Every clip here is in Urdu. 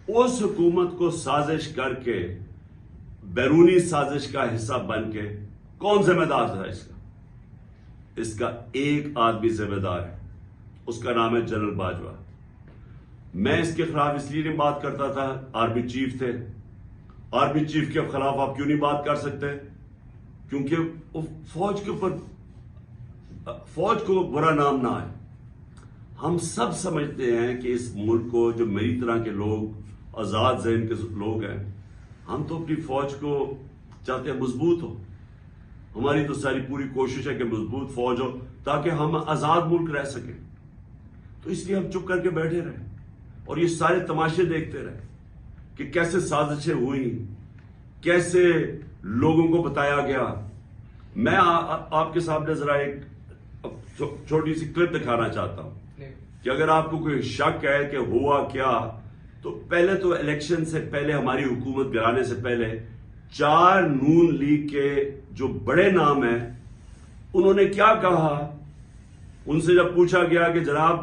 اس حکومت کو سازش کر کے بیرونی سازش کا حصہ بن کے کون ذمہ دار تھا اس کا ایک آدمی ذمہ دار ہے، اس کا نام ہے جنرل باجوہ۔ میں اس کے خلاف اس لیے نہیں بات کرتا تھا، آرمی چیف تھے، آرمی چیف کے خلاف آپ کیوں نہیں بات کر سکتے؟ کیونکہ فوج کے اوپر فوج کو برا نام نہ آئے۔ ہم سب سمجھتے ہیں کہ اس ملک کو، جو میری طرح کے لوگ آزاد ذہن کے لوگ ہیں، ہم تو اپنی فوج کو چاہتے ہیں مضبوط ہو۔ ہماری تو ساری پوری کوشش ہے کہ مضبوط فوج ہو تاکہ ہم آزاد ملک رہ سکیں۔ تو اس لیے ہم چپ کر کے بیٹھے رہے اور یہ سارے تماشے دیکھتے رہے کہ کیسے سازشیں ہوئی، کیسے لوگوں کو بتایا گیا۔ میں آپ کے سامنے ذرا ایک چھوٹی سی کلپ دکھانا چاہتا ہوں کہ اگر آپ کو کوئی شک ہے کہ ہوا کیا، تو پہلے تو الیکشن سے پہلے، ہماری حکومت گرانے سے پہلے، 4 نون لیگ کے جو بڑے نام ہیں انہوں نے کیا کہا؟ ان سے جب پوچھا گیا کہ جناب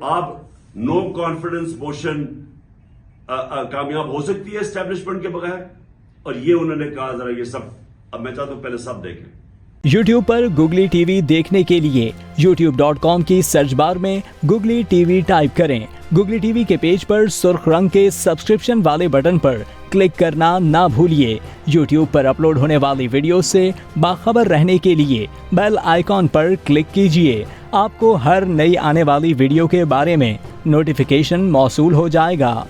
آپ نو کانفیڈنس موشن کامیاب ہو سکتی ہے اسٹیبلشمنٹ کے بغیر، اور یہ انہوں نے کہا، ذرا یہ سب اب میں چاہتا ہوں پہلے سب دیکھیں۔ یوٹیوب پر گوگلی ٹی وی دیکھنے کے لیے youtube.com کی سرچ بار میں گوگلی ٹی وی ٹائپ کریں۔ گوگلی ٹی وی کے پیج پر سرخ رنگ کے سبسکرپشن والے بٹن پر کلک کرنا نہ بھولیے۔ یوٹیوب پر اپلوڈ ہونے والی ویڈیو سے باخبر رہنے کے لیے بیل آئیکن پر کلک کیجیے۔ آپ کو ہر نئی آنے والی ویڈیو کے بارے میں نوٹیفیکیشن موصول ہو جائے گا۔